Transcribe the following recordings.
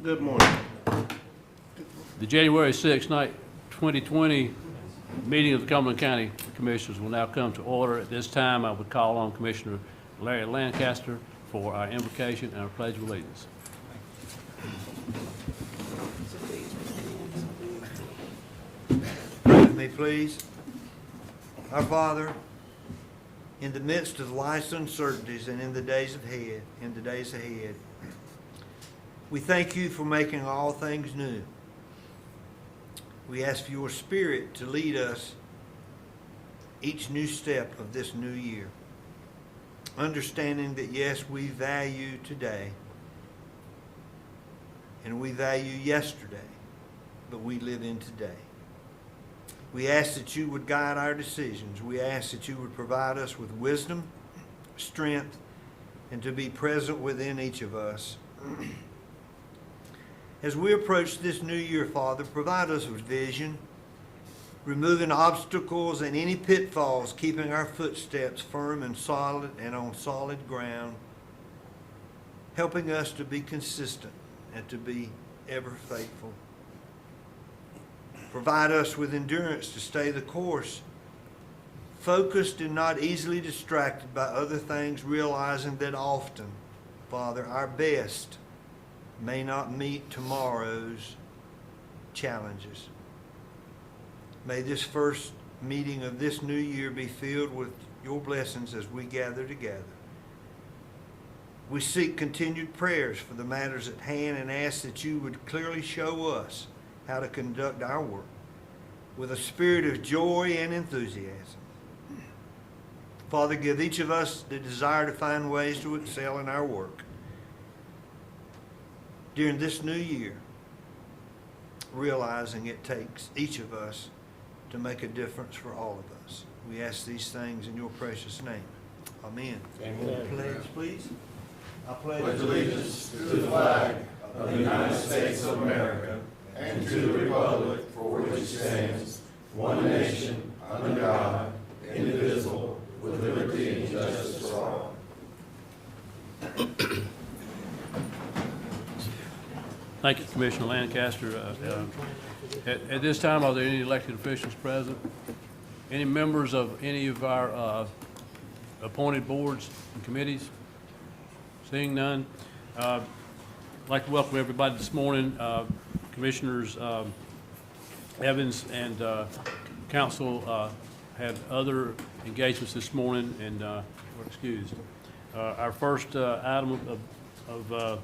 Good morning. The January 6, 2020 meeting of the Cumberland County Commissioners will now come to order. At this time, I would call on Commissioner Larry Lancaster for our invocation and our pledge of allegiance. Pray with me, please. Our Father, in the midst of life's uncertainties and in the days ahead, we thank you for making all things new. We ask for your Spirit to lead us each new step of this new year, understanding that, yes, we value today and we value yesterday, but we live in today. We ask that you would guide our decisions. We ask that you would provide us with wisdom, strength, and to be present within each of us. As we approach this new year, Father, provide us with vision, removing obstacles and any pitfalls, keeping our footsteps firm and solid and on solid ground, helping us to be consistent and to be ever faithful. Provide us with endurance to stay the course, focused and not easily distracted by other things, realizing that often, Father, our best may not meet tomorrow's challenges. May this first meeting of this new year be filled with your blessings as we gather together. We seek continued prayers for the matters at hand and ask that you would clearly show us how to conduct our work with a spirit of joy and enthusiasm. Father, give each of us the desire to find ways to excel in our work during this new year, realizing it takes each of us to make a difference for all of us. We ask these things in your precious name. Amen. Amen. Pledge, please. I pledge allegiance to the flag of the United States of America and to the republic for which it stands, one nation, under God, indivisible, with liberty and justice for all. Thank you, Commissioner Lancaster. At this time, are there any elected officials present? Any members of any of our appointed boards and committees? Seeing none, I'd like to welcome everybody this morning. Commissioners Evans and Council had other engagements this morning and were excused. Our first item of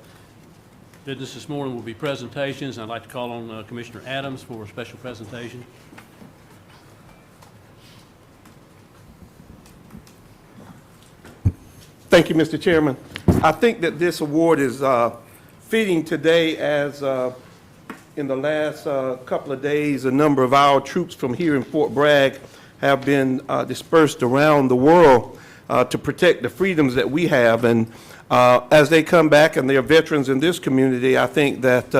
business this morning will be presentations. I'd like to call on Commissioner Adams for a special presentation. Thank you, Mr. Chairman. I think that this award is fitting today as in the last couple of days, a number of our troops from here in Fort Bragg have been dispersed around the world to protect the freedoms that we have. And as they come back and they are veterans in this community, I think that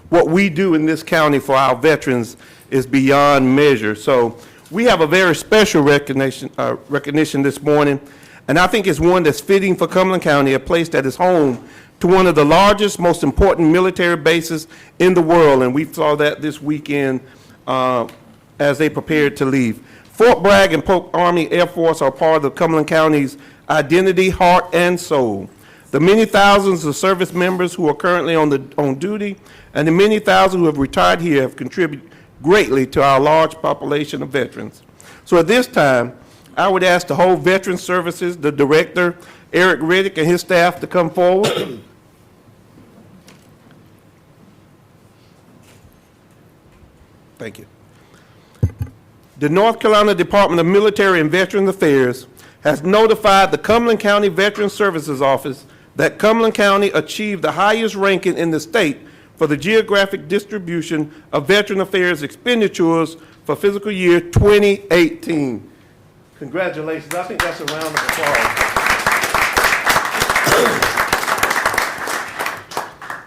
what we do in this county for our veterans is beyond measure. So we have a very special recognition this morning, and I think it's one that's fitting for Cumberland County, a place that is home to one of the largest, most important military bases in the world, and we saw that this weekend as they prepared to leave. Fort Bragg and Polk Army Air Force are part of Cumberland County's identity, heart, and soul. The many thousands of service members who are currently on duty and the many thousands who have retired here have contributed greatly to our large population of veterans. So at this time, I would ask the whole Veteran Services, the Director, Eric Riddick, and his staff to come forward. Thank you. The North Carolina Department of Military and Veterans Affairs has notified the Cumberland County Veteran Services Office that Cumberland County achieved the highest ranking in the state for the geographic distribution of Veteran Affairs expenditures for fiscal year 2018. Congratulations. I think that's a round of applause.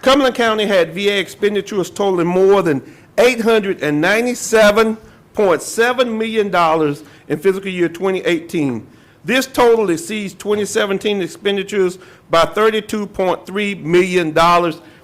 Cumberland County had VA expenditures totaling more than $897.7 million in fiscal year 2018. This total exceeds 2017 expenditures by $32.3 million.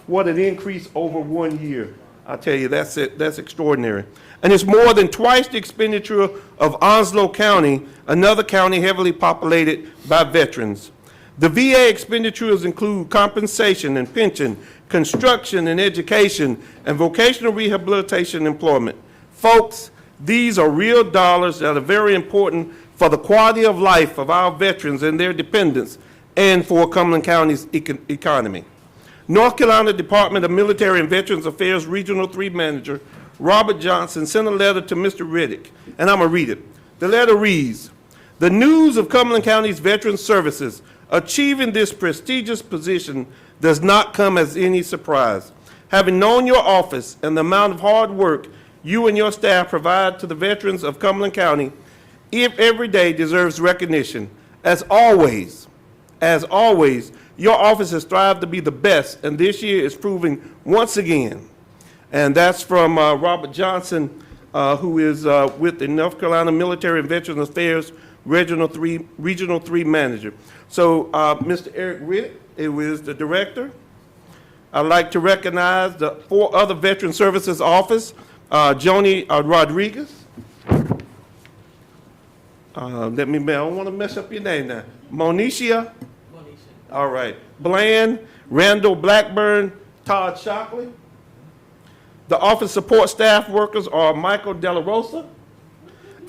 What an increase over 1 year. I tell you, that's it. That's extraordinary. And it's more than twice the expenditure of Onslow County, another county heavily populated by veterans. The VA expenditures include compensation and pension, construction and education, and vocational rehabilitation employment. Folks, these are real dollars that are very important for the quality of life of our veterans and their dependents, and for Cumberland County's economy. North Carolina Department of Military and Veterans Affairs Regional 3 Manager Robert Johnson sent a letter to Mr. Riddick, and I'm going to read it. The letter reads, "The news of Cumberland County's Veterans Services achieving this prestigious position does not come as any surprise. Having known your office and the amount of hard work you and your staff provide to the veterans of Cumberland County, every day deserves recognition. As always, your office has strived to be the best, and this year is proving once again." And that's from Robert Johnson, who is with the North Carolina Military and Veterans Affairs Regional 3 Manager. So Mr. Eric Riddick, who is the director. I'd like to recognize the 4 other Veteran Services Office, Joni Rodriguez. I don't want to mess up your name now. Monicia. All right. Bland, Randall Blackburn, Todd Shockley. The office support staff workers are Michael Della Rosa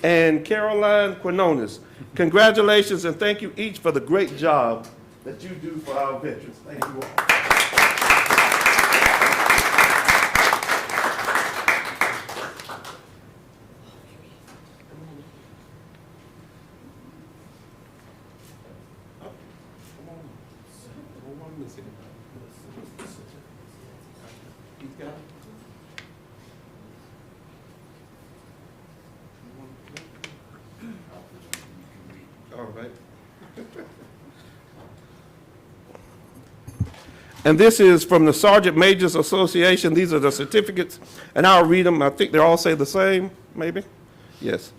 and Caroline Quinones. Congratulations and thank you each for the great job that you do for our veterans. Thank you all. All right. And this is from the Sergeant Majors Association. These are the certificates, and I'll read them. I think they all say the same, maybe? Yes.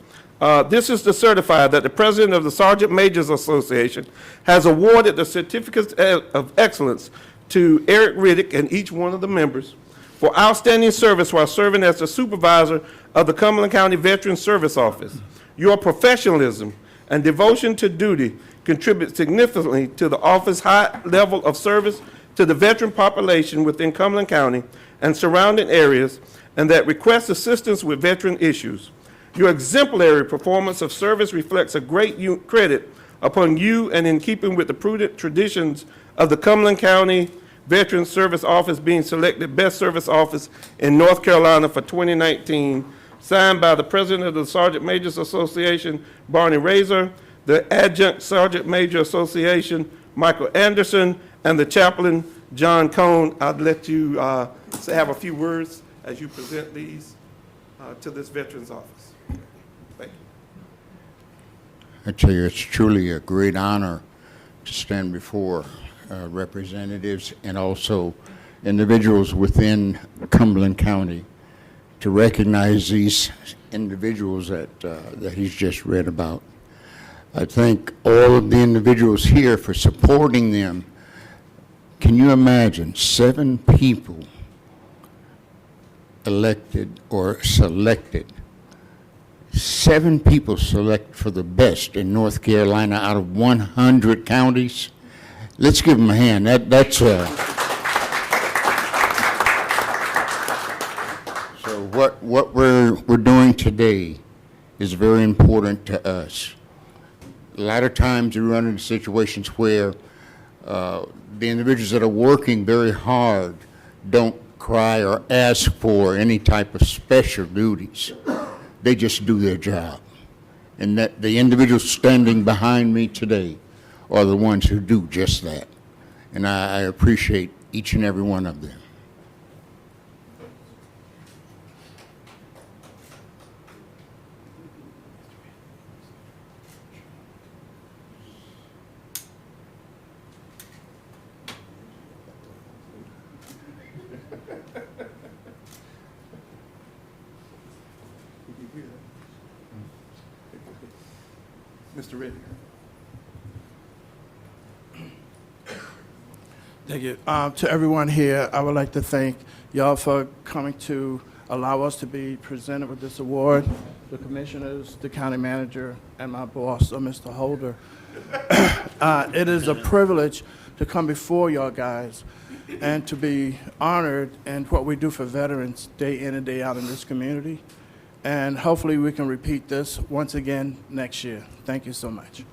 This is to certify that the President of the Sergeant Majors Association has awarded the certificates of excellence to Eric Riddick and each one of the members for outstanding service while serving as the supervisor of the Cumberland County Veterans Service Office. Your professionalism and devotion to duty contribute significantly to the office's high level of service to the veteran population within Cumberland County and surrounding areas, and that requests assistance with veteran issues. Your exemplary performance of service reflects a great credit upon you and in keeping with the prudent traditions of the Cumberland County Veterans Service Office being selected Best Service Office in North Carolina for 2019, signed by the President of the Sergeant Majors Association, Barney Razor, the Adjunct Sergeant Major Association, Michael Anderson, and the Chaplain, John Cone. I'd let you have a few words as you present these to this Veterans Office. Thank you. I tell you, it's truly a great honor to stand before representatives and also individuals within Cumberland County to recognize these individuals that he's just read about. I thank all of the individuals here for supporting them. Can you imagine 7 people elected or selected? 7 people selected for the best in North Carolina out of 100 counties. Let's give them a hand. That's so what we're doing today is very important to us. A lot of times we run into situations where the individuals that are working very hard don't cry or ask for any type of special duties. They just do their job. And that the individuals standing behind me today are the ones who do just that. And I appreciate each and every one of them. Mr. Riddick. Thank you. To everyone here, I would like to thank y'all for coming to allow us to be presented with this award. The commissioners, the county manager, and my boss, Mr. Holder. It is a privilege to come before y'all guys and to be honored in what we do for veterans day in and day out in this community. And hopefully we can repeat this once again next year. Thank you so much.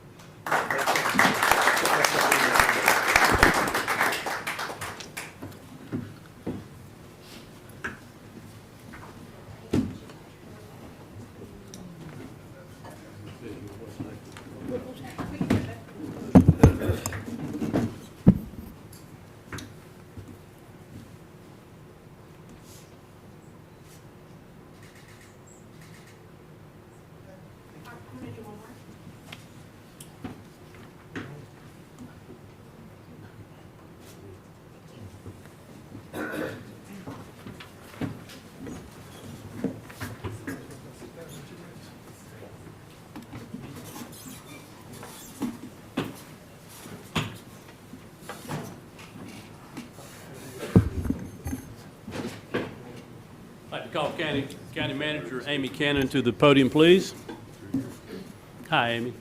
I'd like to call County Manager Amy Cannon to the podium, please. Hi, Amy.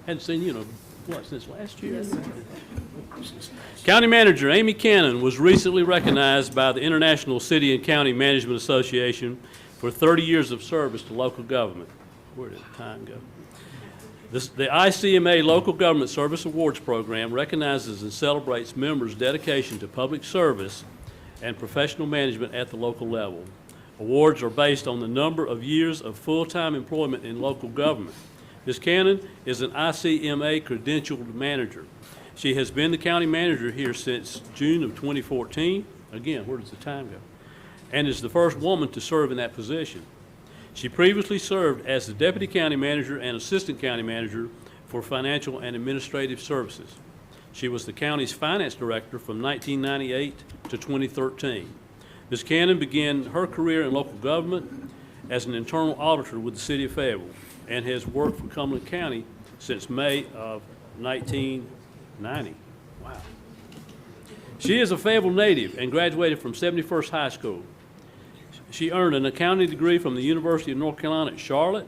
Hadn't seen you since last year? County Manager Amy Cannon was recently recognized by the International City and County Management Association for 30 years of service to local government. Where did the time go? The ICMA Local Government Service Awards Program recognizes and celebrates members' dedication to public service and professional management at the local level. Awards are based on the number of years of full-time employment in local government. Ms. Cannon is an ICMA credentialed manager. She has been the county manager here since June of 2014. Again, where does the time go? And is the first woman to serve in that position. She previously served as the deputy county manager and assistant county manager for financial and administrative services. She was the county's finance director from 1998 to 2013. Ms. Cannon began her career in local government as an internal auditor with the city of Fayetteville and has worked for Cumberland County since May of 1990. Wow. She is a Fayetteville native and graduated from 71st High School. She earned an accounting degree from the University of North Carolina at Charlotte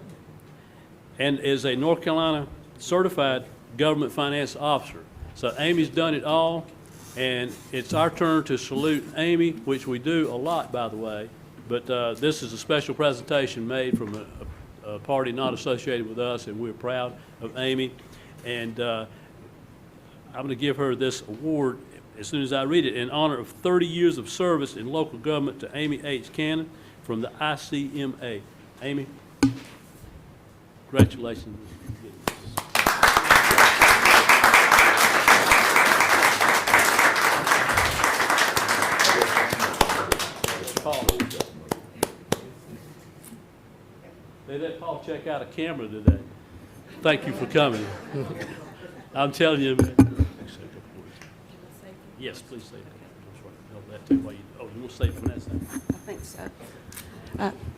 and is a North Carolina certified government finance officer. So Amy's done it all, and it's our turn to salute Amy, which we do a lot, by the way, but this is a special presentation made from a party not associated with us, and we're proud of Amy. And I'm going to give her this award as soon as I read it, in honor of 30 years of service in local government to Amy H. Cannon from the ICMA. Amy, congratulations. Paul. They let Paul check out a camera today. Thank you for coming. I'm telling you. Yes, please say that. You want to say it from that side? I think so.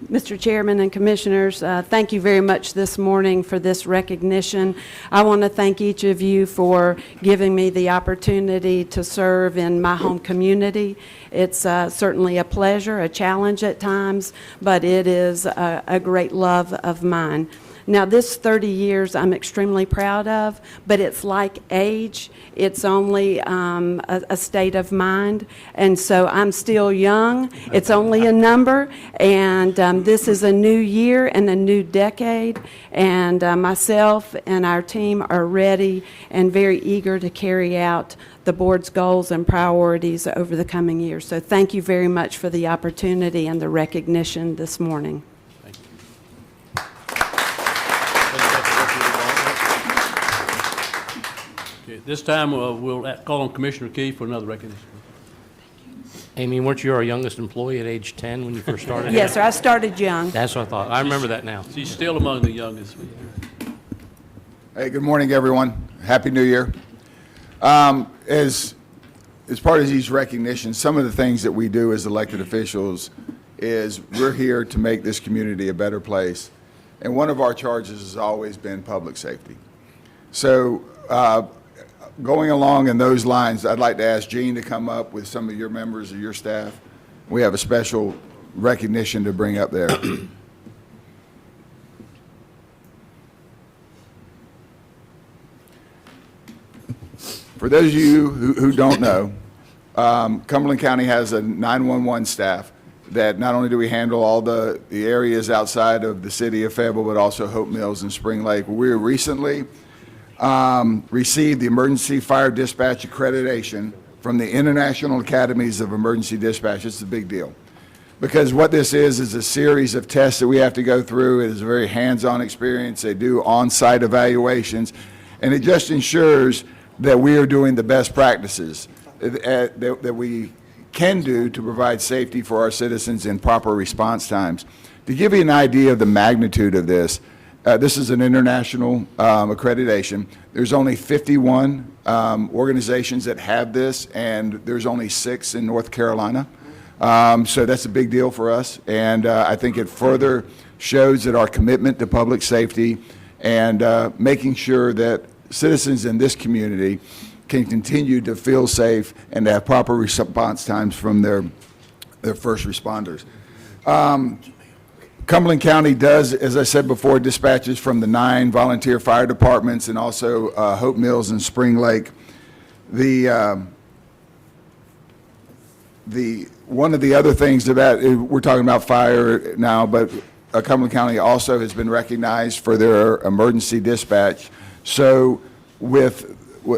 Mr. Chairman and Commissioners, thank you very much this morning for this recognition. I want to thank each of you for giving me the opportunity to serve in my home community. It's certainly a pleasure, a challenge at times, but it is a great love of mine. Now, this 30 years I'm extremely proud of, but it's like age. It's only a state of mind, and so I'm still young. It's only a number, and this is a new year and a new decade, and myself and our team are ready and very eager to carry out the board's goals and priorities over the coming years. So thank you very much for the opportunity and the recognition this morning. This time, we'll call on Commissioner Key for another recognition. Amy, weren't you our youngest employee at age 10 when you first started? Yes, sir, I started young. That's what I thought. I remember that now. She's still among the youngest. Hey, good morning, everyone. Happy New Year. As part of these recognitions, some of the things that we do as elected officials is we're here to make this community a better place. And one of our charges has always been public safety. So going along in those lines, I'd like to ask Gene to come up with some of your members of your staff. We have a special recognition to bring up there. For those of you who don't know, Cumberland County has a 911 staff that not only do we handle all the areas outside of the city of Fayetteville, but also Hope Mills and Spring Lake. We recently received the Emergency Fire Dispatch Accreditation from the International Academies of Emergency Dispatch. It's a big deal. Because what this is a series of tests that we have to go through. It is a very hands-on experience. They do on-site evaluations, and it just ensures that we are doing the best practices that we can do to provide safety for our citizens in proper response times. To give you an idea of the magnitude of this, this is an international accreditation. There's only 51 organizations that have this, and there's only 6 in North Carolina. So that's a big deal for us, and I think it further shows that our commitment to public safety and making sure that citizens in this community can continue to feel safe and to have proper response times from their first responders. Cumberland County does, as I said before, dispatches from the 9 volunteer fire departments and also Hope Mills and Spring Lake. One of the other things about, we're talking about fire now, but Cumberland County also has been recognized for their emergency dispatch. So with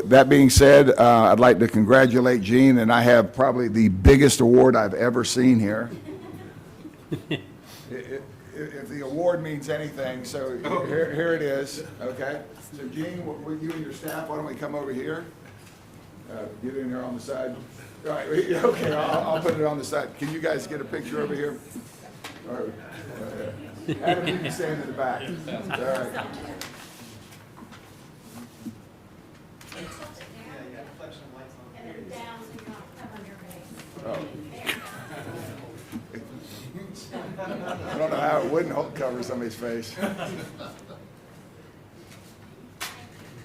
that being said, I'd like to congratulate Gene, and I have probably the biggest award I've ever seen here. If the award means anything, so here it is, okay? So Gene, with you and your staff, why don't we come over here? Get in there on the side. All right, okay, I'll put it on the side. Can you guys get a picture over here? All right. Adam, you can stand in the back. All right. I don't know how it wouldn't cover somebody's face.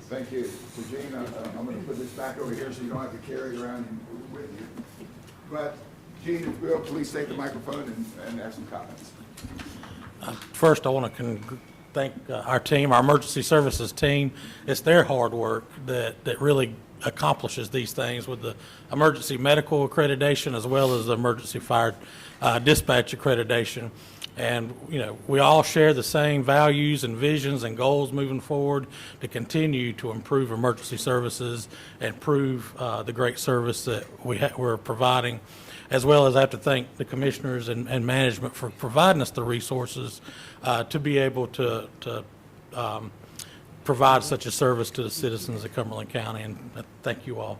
Thank you. So Gene, I'm going to put this back over here so you don't have to carry it around with you. But Gene, if you will, please take the microphone and have some comments. First, I want to thank our team, our emergency services team. It's their hard work that really accomplishes these things with the emergency medical accreditation as well as the emergency fire dispatch accreditation. And, you know, we all share the same values and visions and goals moving forward to continue to improve emergency services and improve the great service that we're providing, as well as I have to thank the commissioners and management for providing us the resources to be able to provide such a service to the citizens of Cumberland County, and thank you all.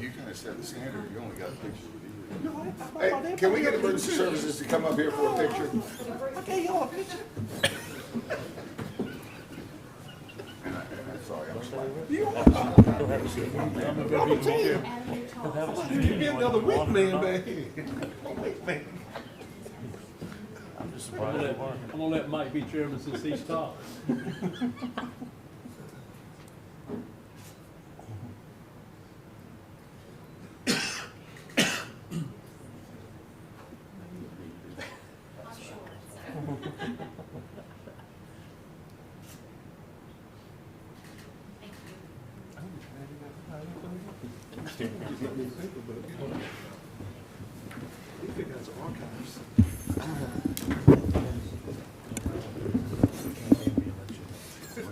You kind of set the standard. You only got a picture with you. Hey, can we get emergency services to come up here for a picture? Okay, y'all, picture. Sorry, I'm sorry. You get another week, man, baby. I'm gonna let Mike be chairman since he's top.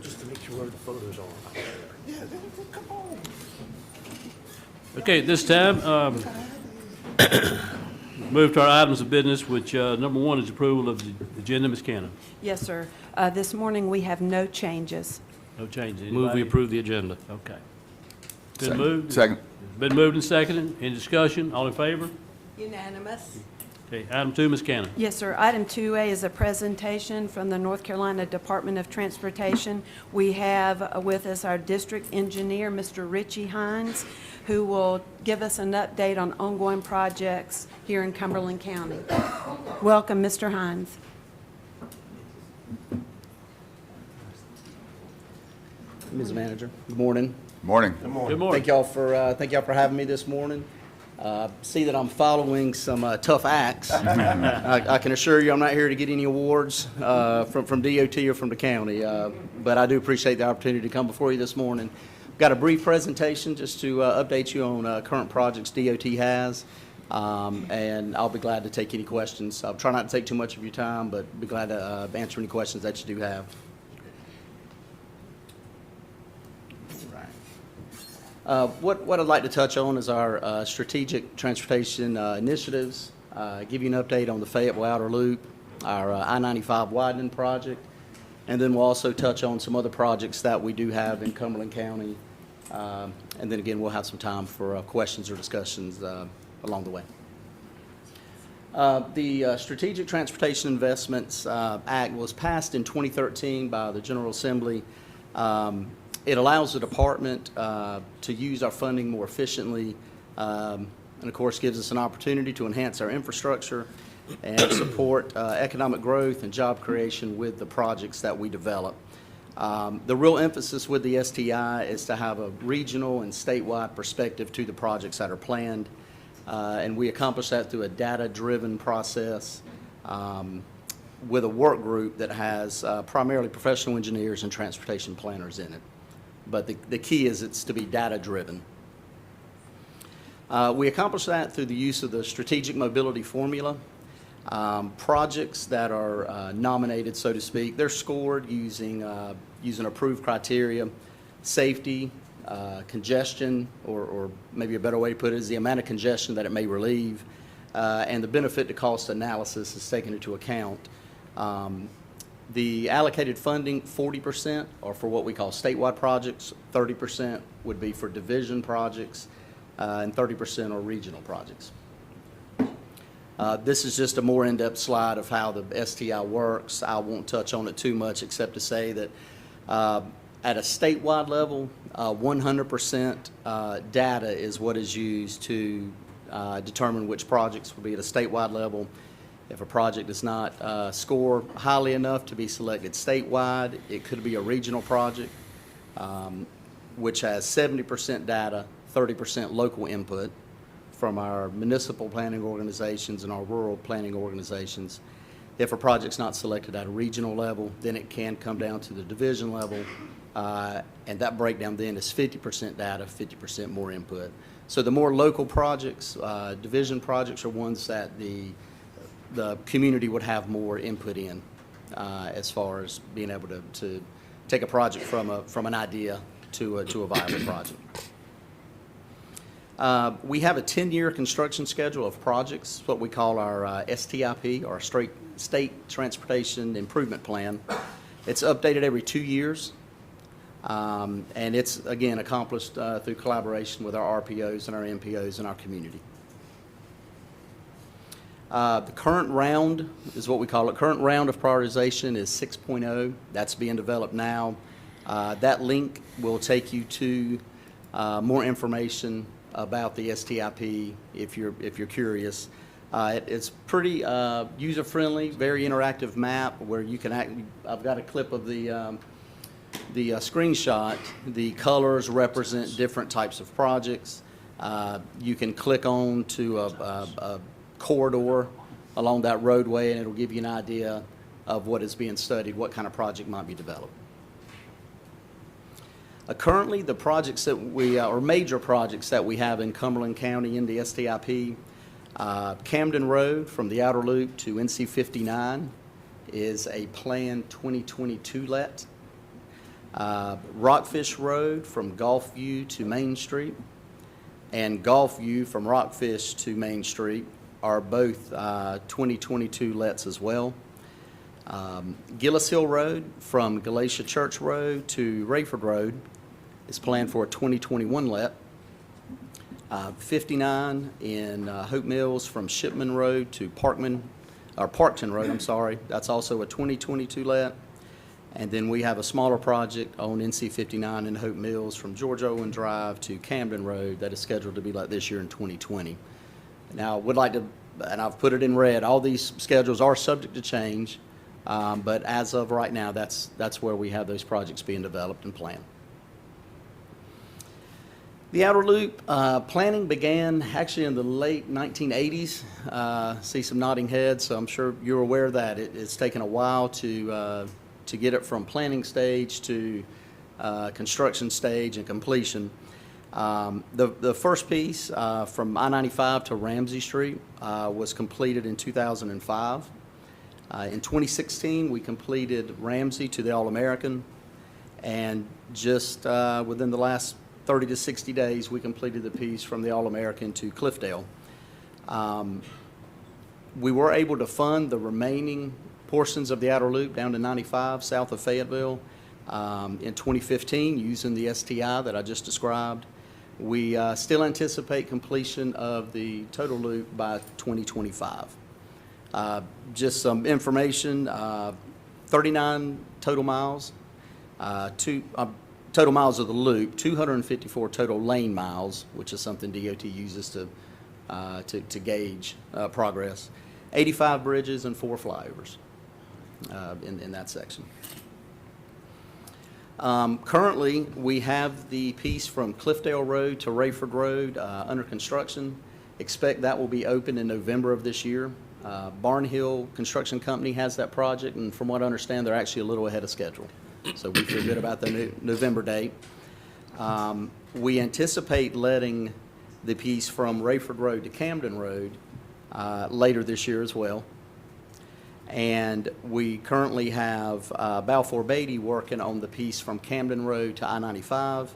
Just to make sure the photos are. Yeah, come on. Okay, at this time, move to our items of business, which number 1 is approval of the agenda. Ms. Cannon. Yes, sir. This morning, we have no changes. No changes. Move we Anybody? approve the agenda. Okay. Been moved? Second. Been moved and seconded. Any discussion? All in favor? Unanimous. Okay, item 2, Ms. Cannon. Yes, sir. Item 2A is a presentation from the North Carolina Department of Transportation. We have with us our district engineer, Mr. Richie Hines, who will give us an update on ongoing projects here in Cumberland County. Welcome, Mr. Hines. Ms. Manager, good morning. Morning. Good morning. Thank y'all for having me this morning. See that I'm following some tough acts. I can assure you I'm not here to get any awards from DOT or from the county, but I do appreciate the opportunity to come before you this morning. Got a brief presentation just to update you on current projects DOT has, and I'll be glad to take any questions. I'll try not to take too much of your time, but be glad to answer any questions that you do have. What I'd like to touch on is our strategic transportation initiatives, give you an update on the Fayetteville Outer Loop, our I-95 Widening Project, and then we'll also touch on some other projects that we do have in Cumberland County, and then again, we'll have some time for questions or discussions along the way. The Strategic Transportation Investments Act was passed in 2013 by the General Assembly. It allows the department to use our funding more efficiently, and of course gives us an opportunity to enhance our infrastructure and support economic growth and job creation with the projects that we develop. The real emphasis with the STI is to have a regional and statewide perspective to the projects that are planned, and we accomplish that through a data-driven process with a work group that has primarily professional engineers and transportation planners in it. But the key is it's to be data-driven. We accomplish that through the use of the strategic mobility formula. Projects that are nominated, so to speak, they're scored using approved criteria. Safety, congestion, or maybe a better way to put it is the amount of congestion that it may relieve, and the benefit to cost analysis is taken into account. The allocated funding, 40% are for what we call statewide projects, 30% would be for division projects, and 30% are regional projects. This is just a more in-depth slide of how the STI works. I won't touch on it too much except to say that at a statewide level, 100% data is what is used to determine which projects will be at a statewide level. If a project does not score highly enough to be selected statewide, it could be a regional project, which has 70% data, 30% local input from our municipal planning organizations and our rural planning organizations. If a project's not selected at a regional level, then it can come down to the division level, and that breakdown then is 50% data, 50% more input. So the more local projects, division projects are ones that the community would have more input in as far as being able to take a project from an idea to a viable project. We have a 10-year construction schedule of projects, what we call our STIP, or State Transportation Improvement Plan. It's updated every 2 years, and it's, again, accomplished through collaboration with our RPOs and our MPOs and our community. The current round is what we call it. Current round of prioritization is 6.0. That's being developed now. That link will take you to more information about the STIP if you're curious. It's pretty user-friendly, very interactive map where you can I've got a clip of the screenshot. The colors represent different types of projects. You can click on to a corridor along that roadway, and it'll give you an idea of what is being studied, what kind of project might be developed. Currently, the projects that or major projects that we have in Cumberland County in the STIP, Camden Road from the Outer Loop to NC 59 is a planned 2022 let. Rockfish Road from Gulfview to Main Street and Gulfview from Rockfish to Main Street are both 2022 lets as well. Gillis Hill Road from Galatia Church Road to Raeford Road is planned for a 2021 let. 59 in Hope Mills from Shipman Road to Parkton Road, I'm sorry. That's also a 2022 let. And then we have a smaller project on NC 59 in Hope Mills from George Owen Drive to Camden Road that is scheduled to be let this year in 2020. Now, I would like to, and I've put it in red, all these schedules are subject to change, but as of right now, that's where we have those projects being developed and planned. The outer loop planning began actually in the late 1980s. See some nodding heads, so I'm sure you're aware of that. It's taken a while to get it from planning stage to construction stage and completion. The first piece from I-95 to Ramsey Street was completed in 2005. In 2016, we completed Ramsey to the All-American, and just within the last 30 to 60 days, we completed the piece from the All-American to Cliffdale. We were able to fund the remaining portions of the outer loop down to 95 south of Fayetteville in 2015 using the STI that I just described. We still anticipate completion of the total loop by 2025. Just some information, 39 total miles, total miles of the loop, 254 total lane miles, which is something DOT uses to gauge progress, 85 bridges and 4 flyovers in that section. Currently, we have the piece from Cliffdale Road to Raeford Road under construction. Expect that will be open in November of this year. Barnhill Construction Company has that project, and from what I understand, they're actually a little ahead of schedule. So we feel good about the November date. We anticipate letting the piece from Raeford Road to Camden Road later this year as well. And we currently have Balfour Beatty working on the piece from Camden Road to I-95.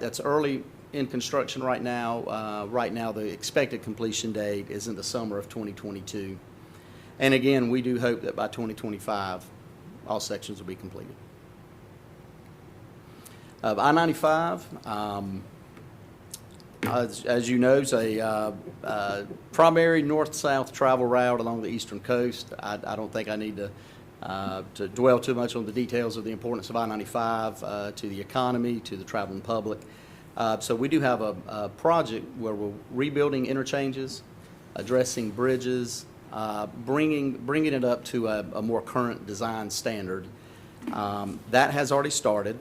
That's early in construction right now. Right now, the expected completion date is in the summer of 2022. And again, we do hope that by 2025, all sections will be completed. I-95, as you know, is a primary north-south travel route along the eastern coast. I don't think I need to dwell too much on the details of the importance of I-95 to the economy, to the traveling public. So we do have a project where we're rebuilding interchanges, addressing bridges, bringing it up to a more current design standard. That has already started.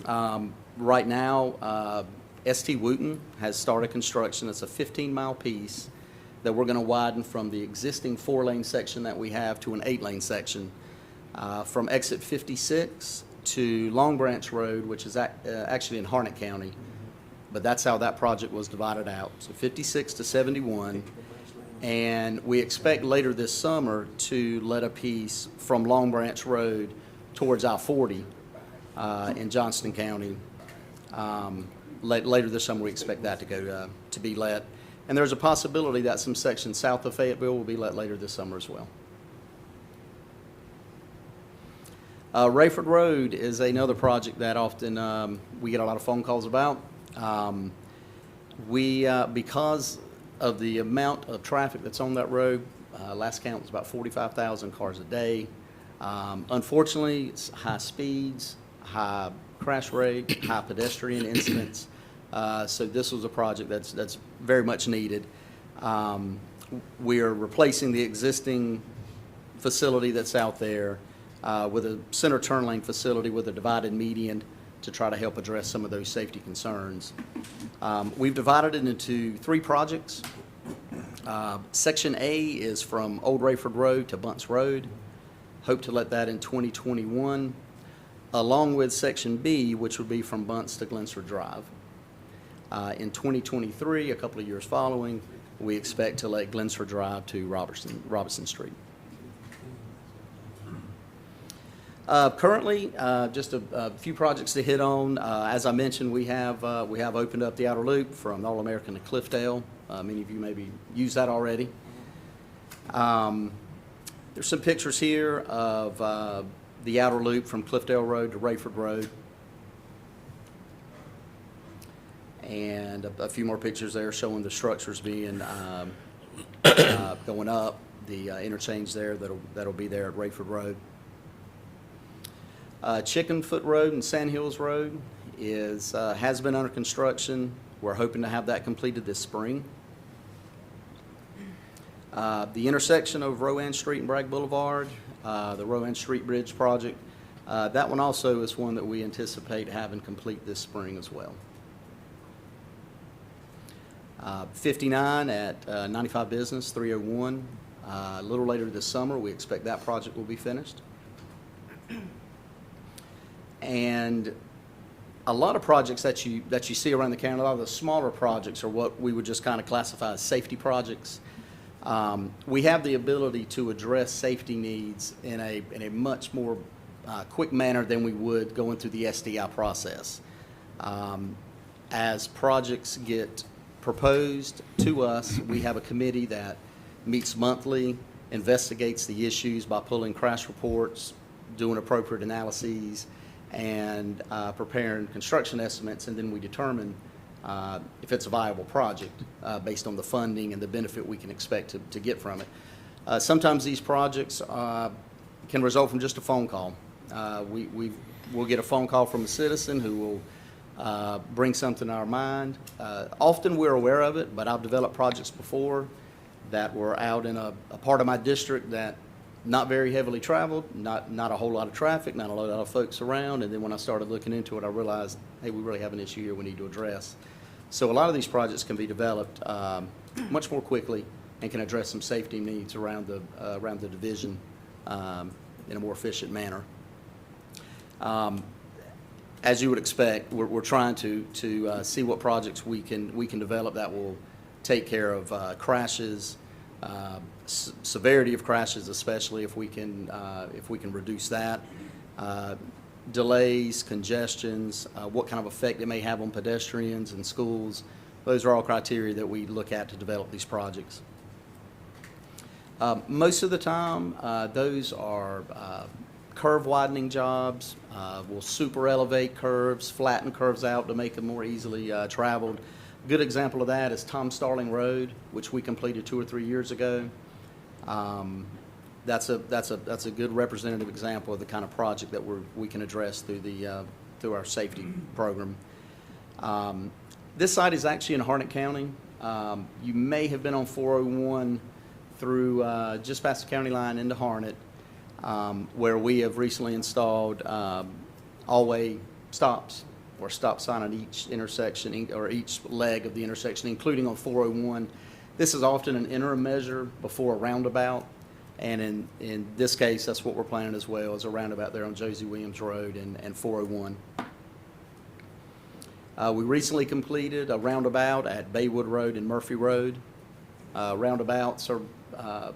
Right now, ST Wooten has started construction. It's a 15-mile piece that we're going to widen from the existing 4-lane section that we have to an 8-lane section from exit 56 to Long Branch Road, which is actually in Harnett County, but that's how that project was divided out. So 56 to 71, and we expect later this summer to let a piece from Long Branch Road towards I-40 in Johnston County. Later this summer, we expect that to go to be let, and there's a possibility that some sections south of Fayetteville will be let later this summer as well. Raeford Road is another project that often we get a lot of phone calls about. Because of the amount of traffic that's on that road, last count was about 45,000 cars a day. Unfortunately, it's high speeds, high crash rate, high pedestrian incidents. So this was a project that's very much needed. We are replacing the existing facility that's out there with a center turn lane facility with a divided median to try to help address some of those safety concerns. We've divided it into 3 projects. Section A is from Old Raeford Road to Bunts Road. Hope to let that in 2021, along with Section B, which would be from Bunts to Glensford Drive. In 2023, a couple of years following, we expect to let Glensford Drive to Robertson Street. Currently, just a few projects to hit on. As I mentioned, we have opened up the outer loop from All-American to Cliffdale. Many of you maybe used that already. There's some pictures here of the outer loop from Cliffdale Road to Raeford Road. and a few more pictures there showing the structures being going up, the interchange there that'll be there at Raeford Road. Chickenfoot Road and Sand Hills Road has been under construction. We're hoping to have that completed this spring. The intersection of Rowan Street and Bragg Boulevard, the Rowan Street Bridge project, that one also is one that we anticipate having complete this spring as well. 59 at 95 Business, 301. A little later this summer, we expect that project will be finished. And a lot of projects that you see around the county, a lot of the smaller projects are what we would just kind of classify as safety projects. We have the ability to address safety needs in a much more quick manner than we would going through the STI process. As projects get proposed to us, we have a committee that meets monthly, investigates the issues by pulling crash reports, doing appropriate analyses, and preparing construction estimates, and then we determine if it's a viable project based on the funding and the benefit we can expect to get from it. Sometimes these projects can result from just a phone call. We'll get a phone call from a citizen who will bring something to our mind. Often we're aware of it, but I've developed projects before that were out in a part of my district that not very heavily traveled, not a whole lot of traffic, not a lot of folks around, and then when I started looking into it, I realized, hey, we really have an issue here we need to address. So a lot of these projects can be developed much more quickly and can address some safety needs around the division in a more efficient manner. As you would expect, we're trying to see what projects we can develop that will take care of crashes, severity of crashes, especially if we can reduce that, delays, congestions, what kind of effect it may have on pedestrians and schools. Those are all criteria that we look at to develop these projects. Most of the time, those are curve widening jobs. We'll super elevate curves, flatten curves out to make them more easily traveled. A good example of that is Tom Starling Road, which we completed 2 or 3 years ago. That's a good representative example of the kind of project that we can address through our safety program. This site is actually in Harnett County. You may have been on 401 through just past the county line into Harnett, where we have recently installed all-way stops or stop sign on each intersection or each leg of the intersection, including on 401. This is often an interim measure before a roundabout, and in this case, that's what we're planning as well, is a roundabout there on Josie Williams Road and 401. We recently completed a roundabout at Baywood Road and Murphy Road. Roundabouts are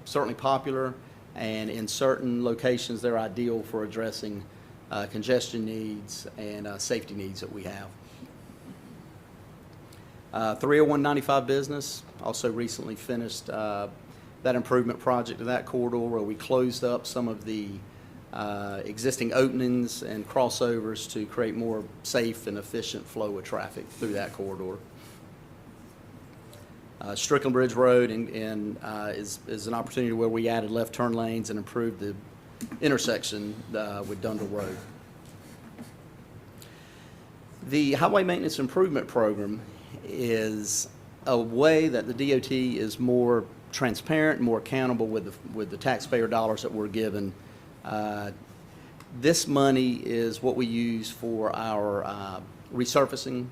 certainly popular, and in certain locations, they're ideal for addressing congestion needs and safety needs that we have. 301 95 Business also recently finished that improvement project of that corridor, where we closed up some of the existing openings and crossovers to create more safe and efficient flow of traffic through that corridor. Strickland Bridge Road is an opportunity where we added left turn lanes and improved the intersection with Dundle Road. The Highway Maintenance Improvement Program is a way that the DOT is more transparent, more accountable with the taxpayer dollars that we're given. This money is what we use for our resurfacing,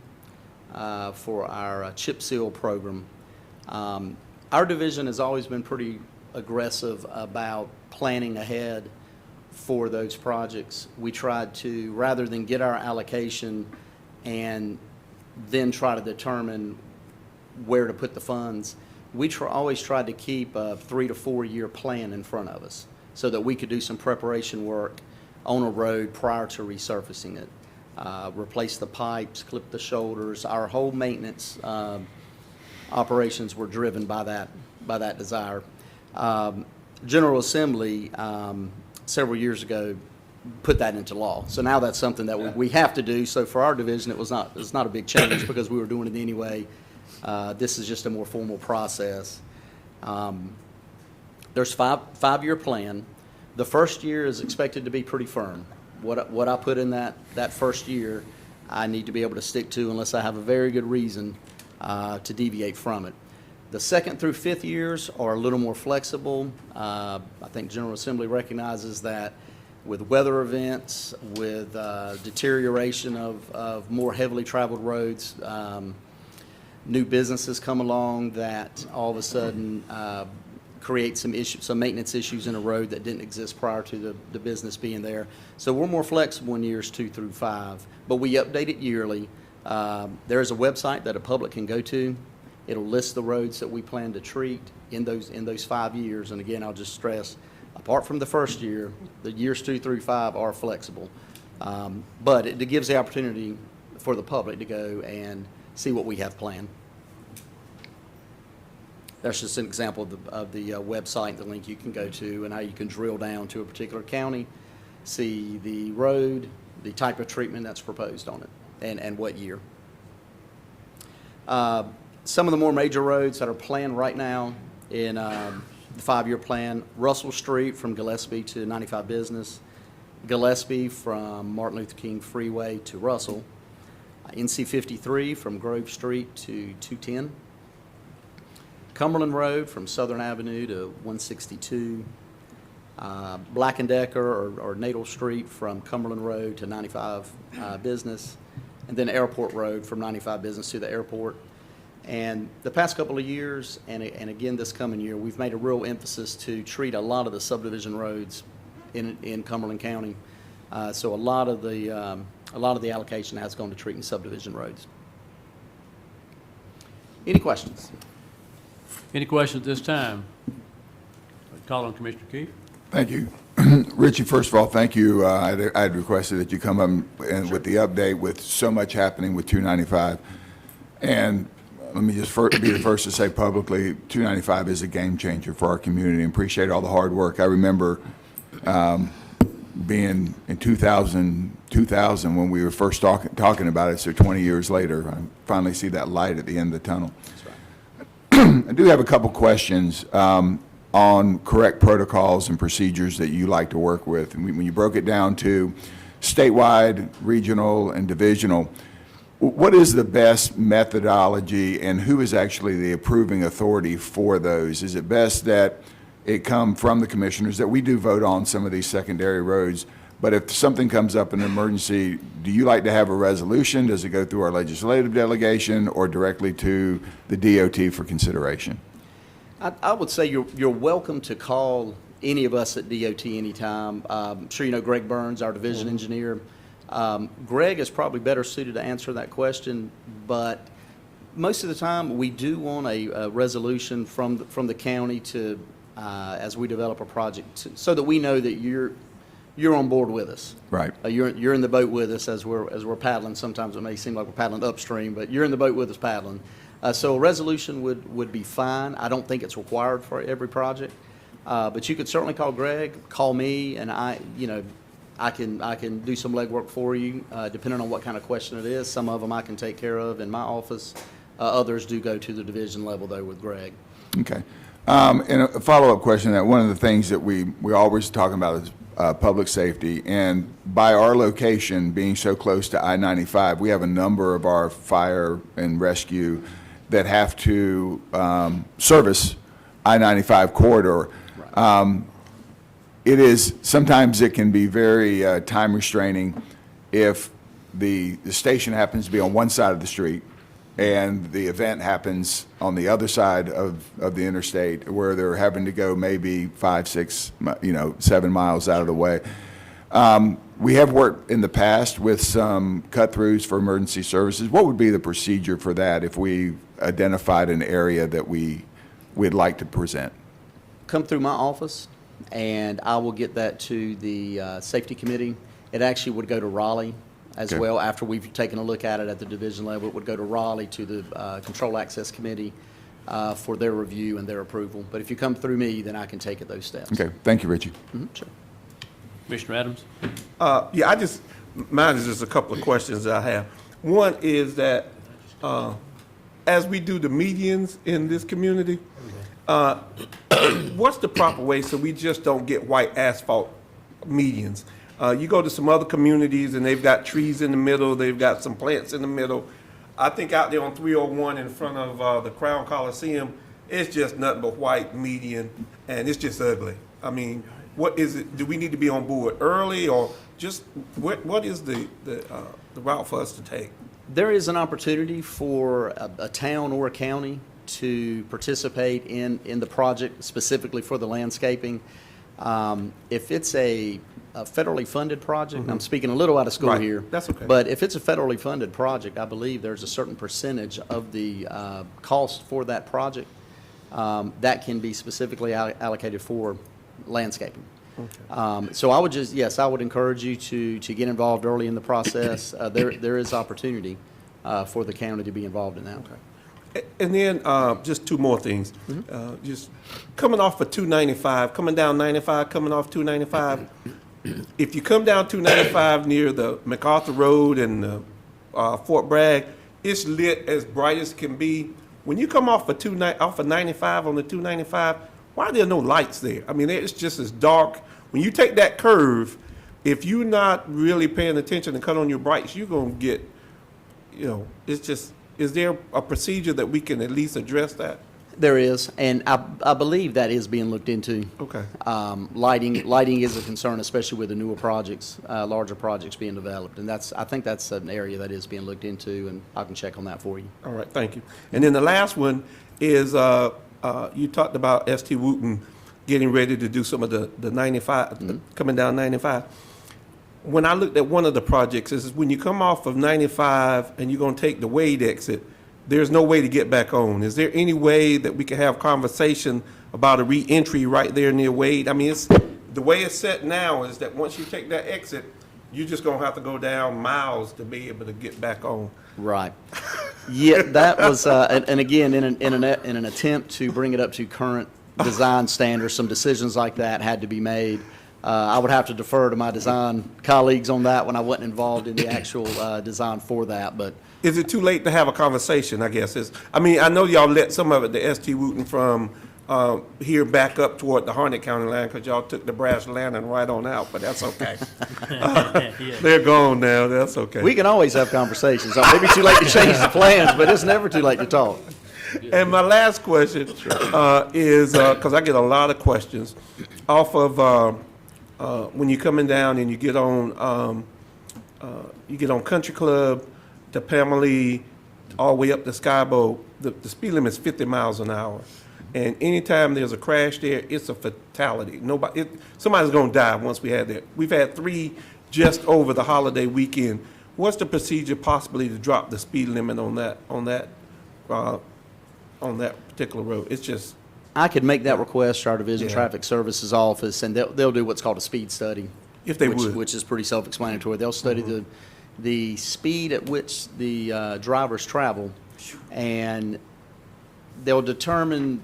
for our chip seal program. Our division has always been pretty aggressive about planning ahead for those projects. We tried to, rather than get our allocation and then try to determine where to put the funds, we always tried to keep a 3 to 4 year plan in front of us so that we could do some preparation work on a road prior to resurfacing it. Replace the pipes, clip the shoulders. Our whole maintenance operations were driven by that desire. General Assembly several years ago put that into law. So now that's something that we have to do. So for our division, it's not a big change because we were doing it anyway. This is just a more formal process. There's five-year plan. The first year is expected to be pretty firm. What I put in that first year, I need to be able to stick to unless I have a very good reason to deviate from it. The second through fifth years are a little more flexible. I think General Assembly recognizes that with weather events, with deterioration of more heavily traveled roads, new businesses come along that all of a sudden create some maintenance issues in a road that didn't exist prior to the business being there. So we're more flexible in years 2 through 5, but we update it yearly. There is a website that a public can go to. It'll list the roads that we plan to treat in those 5 years. And again, I'll just stress, apart from the first year, the years 2 through 5 are flexible. But it gives the opportunity for the public to go and see what we have planned. That's just an example of the website, the link you can go to, and how you can drill down to a particular county, see the road, the type of treatment that's proposed on it, and what year. Some of the more major roads that are planned right now in the 5-year plan: Russell Street from Gillespie to 95 Business, Gillespie from Martin Luther King Freeway to Russell, NC 53 from Grove Street to 210, Cumberland Road from Southern Avenue to 162, Black and Decker or Natal Street from Cumberland Road to 95 Business, and then Airport Road from 95 Business to the airport. And the past couple of years, and again this coming year, we've made a real emphasis to treat a lot of the subdivision roads in Cumberland County. So a lot of the allocation has gone to treating subdivision roads. Any questions? Any questions at this time? Call on Commissioner Keefe. Thank you. Richie, first of all, thank you. I had requested that you come up and with the update with so much happening with 295. And let me just be the first to say publicly, 295 is a game changer for our community, and appreciate all the hard work. I remember being in 2000 when we were first talking about it, so 20 years later, I finally see that light at the end of the tunnel. That's right. I do have a couple questions on correct protocols and procedures that you like to work with. And when you broke it down to statewide, regional, and divisional, what is the best methodology, and who is actually the approving authority for those? Is it best that it come from the commissioners, that we do vote on some of these secondary roads, but if something comes up in an emergency, do you like to have a resolution? Does it go through our legislative delegation or directly to the DOT for consideration? I would say you're welcome to call any of us at DOT anytime. I'm sure you know Greg Burns, our division engineer. Greg is probably better suited to answer that question, but most of the time we do want a resolution from the county to as we develop a project, so that we know that you're on board with us. Right. You're in the boat with us as we're paddling. Sometimes it may seem like we're paddling upstream, but you're in the boat with us paddling. So a resolution would be fine. I don't think it's required for every project, but you could certainly call Greg, call me, and I can do some legwork for you, depending on what kind of question it is. Some of them I can take care of in my office. Others do go to the division level, though, with Greg. Okay. And a follow-up question, that one of the things that we always talk about is public safety. And by our location being so close to I-95, we have a number of our fire and rescue that have to service I-95 corridor. Right. Sometimes it can be very time restraining if the station happens to be on one side of the street and the event happens on the other side of the interstate, where they're having to go maybe 5, 6, 7 miles out of the way. We have worked in the past with some cut-throughs for emergency services. What would be the procedure for that if we identified an area that we'd like to present? Come through my office, and I will get that to the safety committee. It actually would go to Raleigh as Okay. well. After we've taken a look at it at the division level, it would go to Raleigh to the Control Access Committee for their review and their approval. But if you come through me, then I can take it those steps. Okay, thank you, Richie. Sure. Commissioner Adams? Yeah, mine is just a couple of questions that I have. One is that, as we do the medians in this community, what's the proper way so we just don't get white asphalt medians? You go to some other communities and they've got trees in the middle, they've got some plants in the middle. I think out there on 301 in front of the Crown Coliseum, it's just nothing but white median, and it's just ugly. I mean, what is it? Do we need to be on board early, or just what is the route for us to take? There is an opportunity for a town or a county to participate in the project specifically for the landscaping. If it's a federally funded project, I'm speaking a little out of school Right. here. That's okay. But if it's a federally funded project, I believe there's a certain percentage of the cost for that project that can be specifically allocated for landscaping. So I would yes, I would encourage you to get involved early in the process. There is opportunity for the county to be involved in that. And then just two more things. Just coming off of 295, coming down 95, coming off 295. If you come down 295 near the MacArthur Road and Fort Bragg, it's lit as bright as can be. When you come off of 95 on the 295, why are there no lights there? I mean, it's just as dark. When you take that curve, if you're not really paying attention and cut on your brights, you're going to get, it's just, is there a procedure that we can at least address that? There is, and I believe that is being looked into. Okay. Lighting is a concern, especially with the newer projects, larger projects being developed, and I think that's an area that is being looked into, and I can check on that for you. All right, thank you. And then the last one is, you talked about ST Wooten getting ready to do some of the 95, coming down 95. When I looked at one of the projects, is when you come off of 95 and you're going to take the Wade exit, there's no way to get back on. Is there any way that we can have conversation about a re-entry right there near Wade? I mean, the way it's set now is that once you take that exit, you're just going to have to go down miles to be able to get back on. Right. Yeah, that was, and again, in an attempt to bring it up to current design standards, some decisions like that had to be made. I would have to defer to my design colleagues on that when I wasn't involved in the actual design for that, but. Is it too late to have a conversation, I guess? I know y'all let some of it, the ST Wooten from here back up toward the Harnett County line because y'all took the brass lantern right on out, but that's okay. They're gone now, that's okay. We can always have conversations. It may be too late to change the plans, but it's never too late to talk. And my last question is, because I get a lot of questions, off of when you're coming down and you get on Country Club to Pamela, all the way up to Skyboat, the speed limit is 50 miles an hour. And anytime there's a crash there, it's a fatality. Somebody's going to die once we had that. We've had 3 just over the holiday weekend. What's the procedure possibly to drop the speed limit on that particular road? It's just. I could make that request to our Division Traffic Services Office, and they'll do what's called a speed study. If they would. Which is pretty self-explanatory. They'll study the speed at which the drivers travel, and they'll determine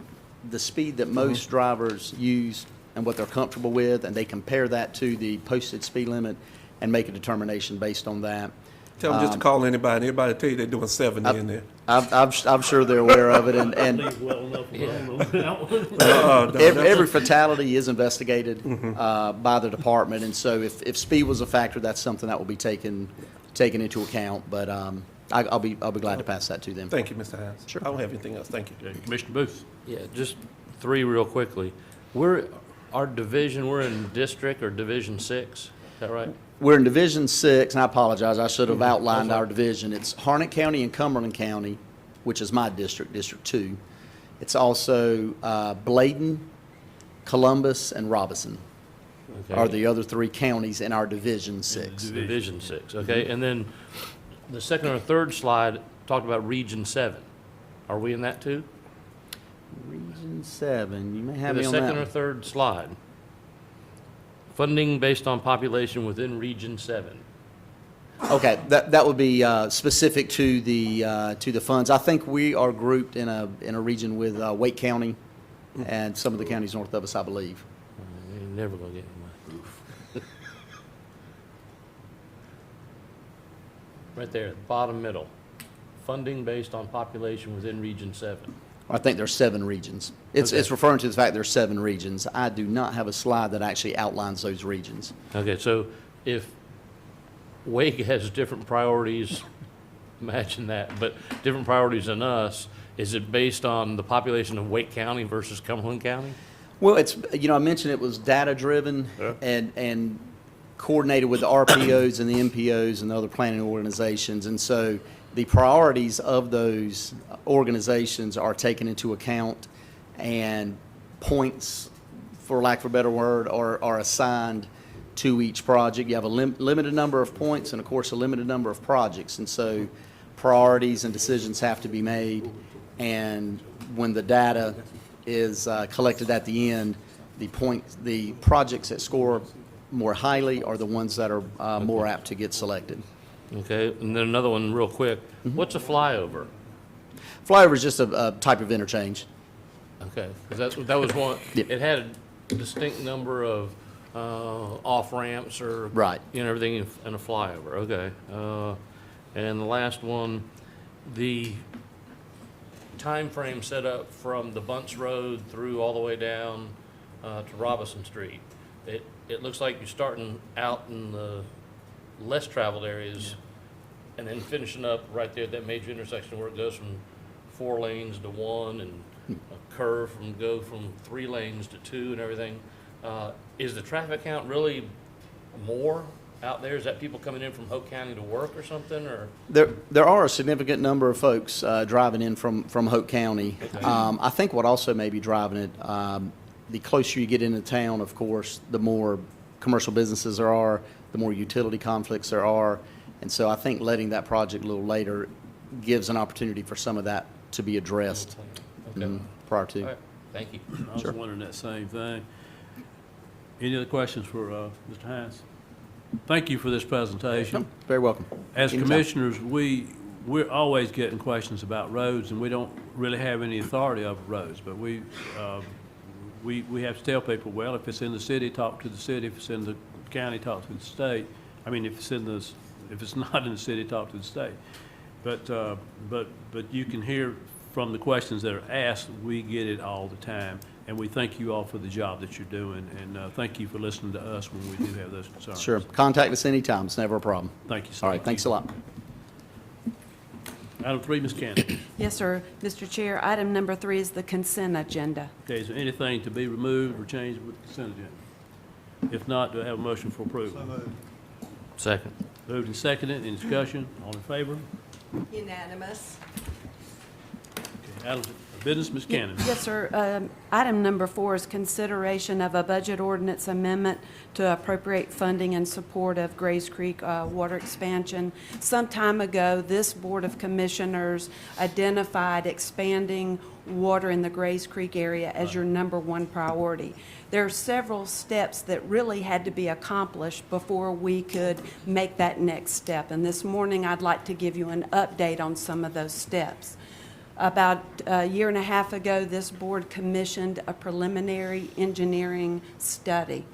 the speed that most drivers use and what they're comfortable with, and they compare that to the posted speed limit and make a determination based on that. Tell them just to call anybody. Everybody tell you they're doing 70 in there. I'm sure they're aware of it, and every fatality is investigated by the department, and so if speed was a factor, that's something that will be taken into account. But I'll be glad to pass that to them. Thank you, Mr. Hines. Sure. I don't have anything else. Thank you. Okay, Commissioner Booth? Yeah, just 3 real quickly. We're in District or Division 6, is that right? We're in Division 6, and I apologize, I should have outlined our division. It's Harnett County and Cumberland County, which is my district, District 2. It's also Bladen, Columbus, and Robinson Okay. are the other 3 counties in our Division 6. Division 6, okay. And then the second or third slide talked about Region 7. Are we in that too? Region 7, you may have The me on that second or one. third slide. Funding based on population within Region 7. Okay, that would be specific to the funds. I think we are grouped in a region with Wake County and some of the counties north of us, I believe. You're never going to get any money. Right there, bottom middle. Funding based on population within Region 7. I think there's 7 regions. It's Okay. referring to the fact there's 7 regions. I do not have a slide that actually outlines those regions. Okay, so if Wake has different priorities, imagine that, but different priorities than us, is it based on the population of Wake County versus Cumberland County? Well, it's, I mentioned it was data-driven Yeah. and coordinated with the RPOs and the MPOs and the other planning organizations. And so the priorities of those organizations are taken into account, and points, for lack of a better word, are assigned to each project. You have a limited number of points and, of course, a limited number of projects. And so priorities and decisions have to be made. And when the data is collected at the end, the projects that score more highly are the ones that are more apt to get selected. Okay, and then another one real quick. What's a flyover? Flyover is just a type of interchange. Okay, because that was one, Yeah. it had a distinct number of off-ramps or. Right. Everything in a flyover, okay. And the last one, the time frame set up from the Bunts Road through all the way down to Robinson Street. It looks like you're starting out in the less traveled areas and then finishing up right there at that major intersection where it goes from 4 lanes to 1 and a curve go from 3 lanes to 2 and everything. Is the traffic count really more out there? Is that people coming in from Hope County to work or something, or? There are a significant number of folks driving in from Hope County. Okay. I think what also may be driving it, the closer you get into town, of course, the more commercial businesses there are, the more utility conflicts there are. And so I think letting that project a little later gives an opportunity for some of that to be addressed Okay. prior All to. right, thank you. I was wondering that same thing. Any other questions for Mr. Hines? Thank you for this presentation. Very welcome. As Anytime. commissioners, we're always getting questions about roads, and we don't really have any authority over roads, but we have to tell people, well, if it's in the city, talk to the city. If it's in the county, talk to the state. I mean, if it's not in the city, talk to the state. But you can hear from the questions that are asked, we get it all the time. And we thank you all for the job that you're doing, and thank you for listening to us when we do have those concerns. Sure. Contact us anytime. It's never a problem. Thank you, sir. All right. Thanks a lot. Item 3, Ms. Cannon. Yes, sir. Mr. Chair, item number 3 is the consent agenda. Okay, is there anything to be removed or changed with the consent agenda? If not, do I have a motion for approval? Second. Moved and seconded. Any discussion? All in favor? Unanimous. Okay, item of business, Ms. Cannon. Yes, sir. Item number 4 is consideration of a budget ordinance amendment to appropriate funding in support of Grays Creek water expansion. Some time ago, this Board of Commissioners identified expanding water in the Grays Creek area as your number 1 priority. There are several steps that really had to be accomplished before we could make that next step. And this morning, I'd like to give you an update on some of those steps. About a year and a half ago, this board commissioned a preliminary engineering study.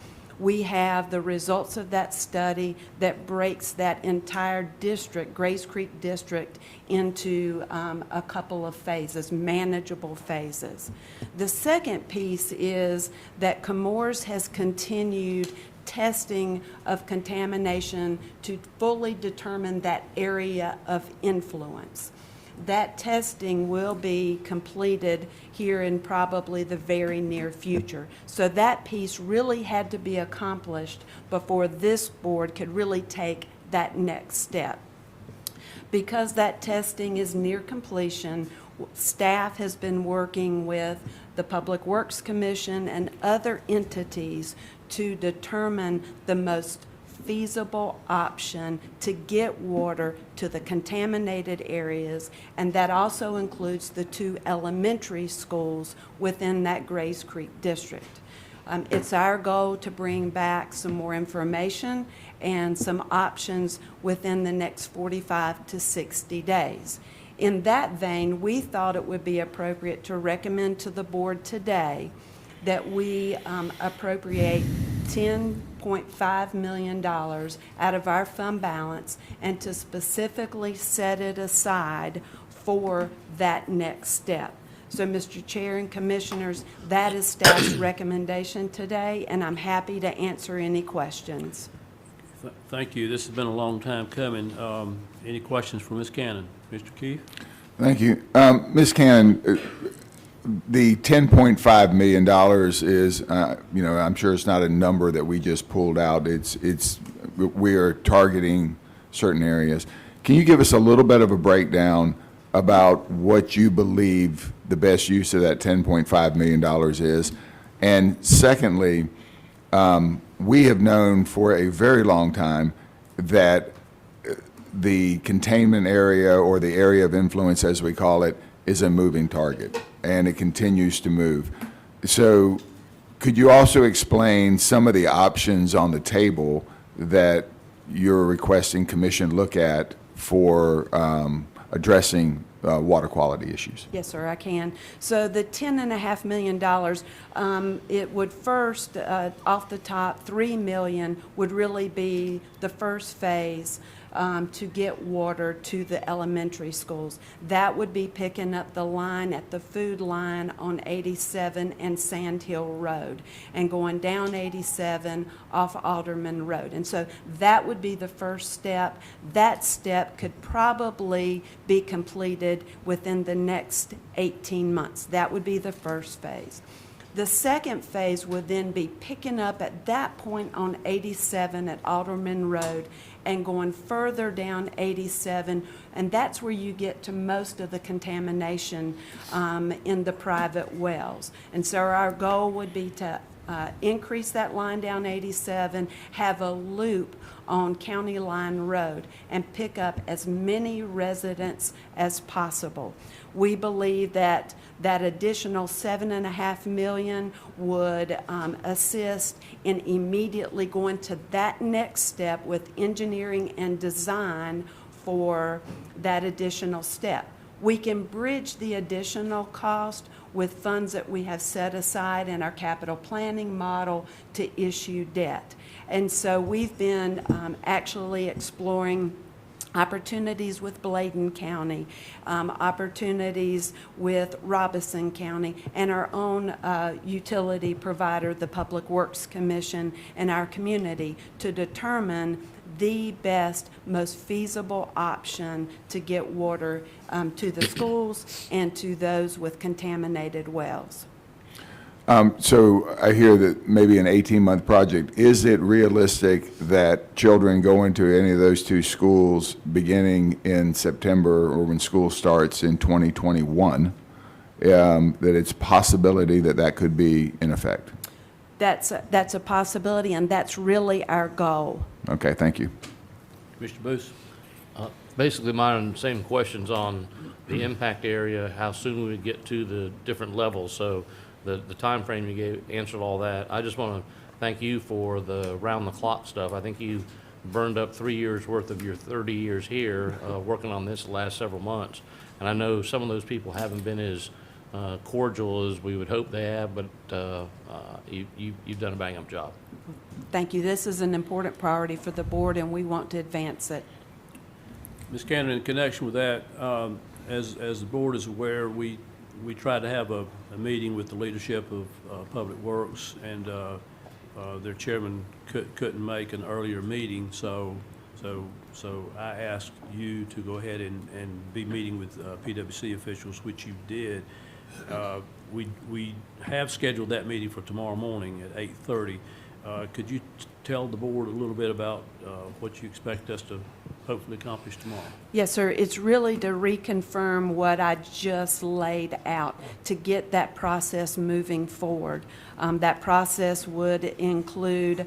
We have the results of that study that breaks that entire district, Grays Creek District, into a couple of phases, manageable phases. The second piece is that Chemours has continued testing of contamination to fully determine that area of influence. That testing will be completed here in probably the very near future. So that piece really had to be accomplished before this board could really take that next step. Because that testing is near completion, staff has been working with the Public Works Commission and other entities to determine the most feasible option to get water to the contaminated areas, and that also includes the 2 elementary schools within that Grays Creek district. It's our goal to bring back some more information and some options within the next 45 to 60 days. In that vein, we thought it would be appropriate to recommend to the board today that we appropriate $10.5 million out of our fund balance and to specifically set it aside for that next step. So, Mr. Chair and Commissioners, that is staff's recommendation today, and I'm happy to answer any questions. Thank you. This has been a long time coming. Any questions for Ms. Cannon? Mr. Keefe? Thank you. Ms. Cannon, the $10.5 million is, I'm sure it's not a number that we just pulled out. We are targeting certain areas. Can you give us a little bit of a breakdown about what you believe the best use of that $10.5 million is? And secondly, we have known for a very long time that the containment area, or the area of influence as we call it, is a moving target, and it continues to move. So could you also explain some of the options on the table that you're requesting Commission look at for addressing water quality issues? Yes, sir, I can. So the $10.5 million, it would first, off the top, $3 million would really be the first phase to get water to the elementary schools. That would be picking up the line at the food line on 87 and Sand Hill Road and going down 87 off Alderman Road. And so that would be the first step. That step could probably be completed within the next 18 months. That would be the first phase. The second phase would then be picking up at that point on 87 at Alderman Road and going further down 87, and that's where you get to most of the contamination in the private wells. And so our goal would be to increase that line down 87, have a loop on County Line Road, and pick up as many residents as possible. We believe that that additional $7.5 million would assist in immediately going to that next step with engineering and design for that additional step. We can bridge the additional cost with funds that we have set aside in our capital planning model to issue debt. And so we've been actually exploring opportunities with Bladen County, opportunities with Robeson County, and our own utility provider, the Public Works Commission, and our community to determine the best, most feasible option to get water to the schools and to those with contaminated wells. So I hear that maybe an 18-month project. Is it realistic that children go into any of those two schools beginning in September or when school starts in 2021, that it's a possibility that that could be in effect? That's a possibility, and that's really our goal. Okay, thank you. Mr. Booth? Basically, mine, same questions on the impact area, how soon we would get to the different levels. So the time frame you gave answered all that. I just want to thank you for the round-the-clock stuff. I think you burned up 3 years' worth of your 30 years here working on this the last several months. And I know some of those people haven't been as cordial as we would hope they have, but you've done a bang-up job. Thank you. This is an important priority for the board, and we want to advance it. Ms. Cannon, in connection with that, as the board is aware, we tried to have a meeting with the leadership of Public Works, and their chairman couldn't make an earlier meeting, so I asked you to go ahead and be meeting with PwC officials, which you did. We have scheduled that meeting for tomorrow morning at 8:30. Could you tell the board a little bit about what you expect us to hopefully accomplish tomorrow? Yes, sir. It's really to reconfirm what I just laid out to get that process moving forward. That process would include,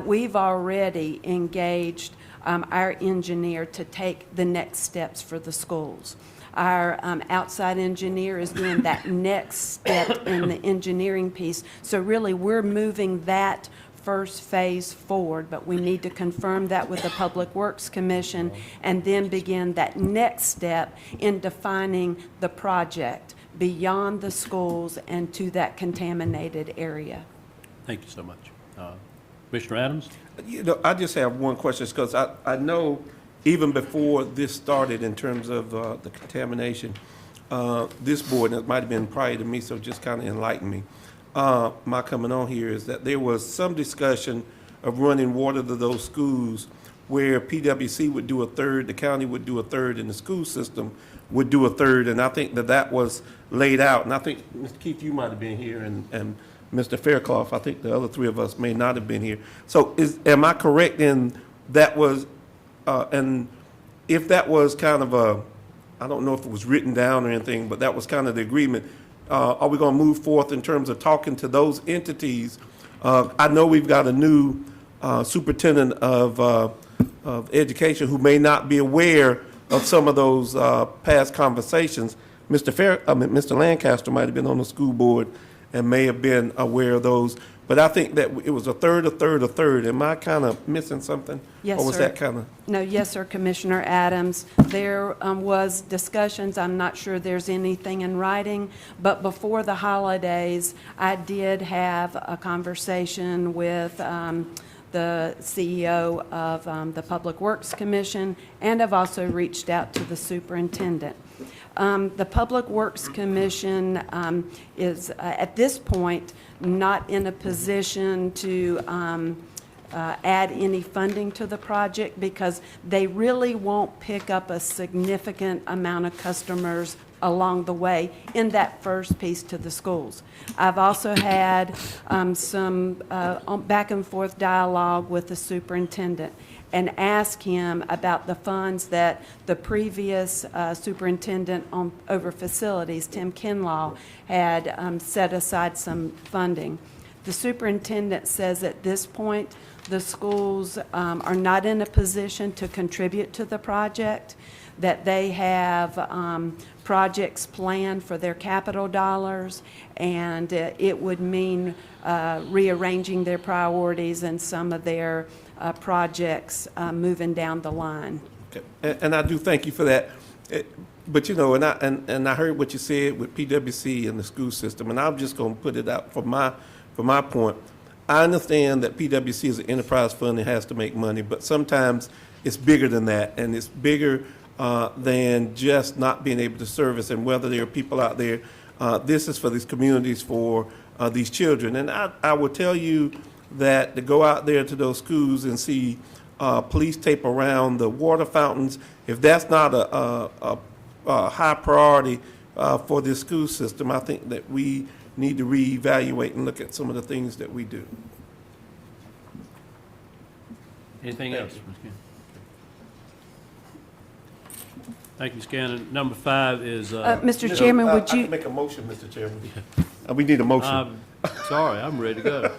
we've already engaged our engineer to take the next steps for the schools. Our outside engineer is doing that next step in the engineering piece. So really, we're moving that first phase forward, but we need to confirm that with the Public Works Commission and then begin that next step in defining the project beyond the schools and to that contaminated area. Thank you so much. Commissioner Adams? You know, I just have one question, because I know even before this started in terms of the contamination, this board, and it might have been prior to me, so just kind of enlighten me. My coming on here is that there was some discussion of running water to those schools where PWC would do a third, the county would do a third, and the school system would do a third, and I think that was laid out. And I think, Mr. Keith, you might have been here, and Mr. Fairclough, I think the other three of us may not have been here. So am I correct in that was, and if that was kind of a, I don't know if it was written down or anything, but that was kind of the agreement, are we going to move forth in terms of talking to those entities? I know we've got a new superintendent of education who may not be aware of some of those past conversations. Mr. Lancaster might have been on the school board and may have been aware of those. But I think that it was a third, a third, a third. Am I kind of missing something? Yes, Or was sir. that kind of? No, yes, sir, Commissioner Adams. There was discussions, I'm not sure there's anything in writing, but before the holidays, I did have a conversation with the CEO of the Public Works Commission, and I've also reached out to the superintendent. The Public Works Commission is, at this point, not in a position to add any funding to the project because they really won't pick up a significant amount of customers along the way in that first piece to the schools. I've also had some back and forth dialogue with the superintendent and ask him about the funds that the previous superintendent over facilities, Tim Kinlaw, had set aside some funding. The superintendent says at this point the schools are not in a position to contribute to the project, that they have projects planned for their capital dollars, and it would mean rearranging their priorities and some of their projects moving down the line. Okay. And I do thank you for that. But you know, and I heard what you said with PWC and the school system, and I'm just going to put it out for my point. I understand that PWC is an enterprise fund and has to make money, but sometimes it's bigger than that, and it's bigger than just not being able to service, and whether there are people out there. This is for these communities, for these children. And I will tell you that to go out there to those schools and see police tape around the water fountains, if that's not a high priority for this school system, I think that we need to reevaluate and look at some of the things that we do. Anything else, Ms. Cannon? Thank you, Ms. Cannon. Number 5 is, Mr. Chairman, would I you? can make a motion, Mr. Chairman. We need a motion. sorry, I'm ready to go.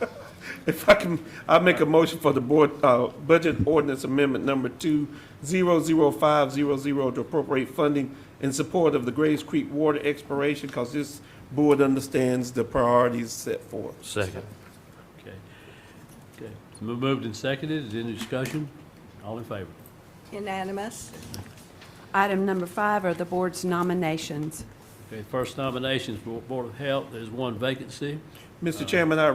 If I can, I'll make a motion for the board, budget ordinance amendment number 200500 to appropriate funding in support of the Graves Creek water exploration, because this board understands the priorities set forth. Second. Okay. Okay. It's been moved and seconded. Is there any discussion? All in favor? Unanimous. Item number 5 are the board's nominations. Okay, first nominations for Board of Health. There's one vacancy. Mr. Chairman, I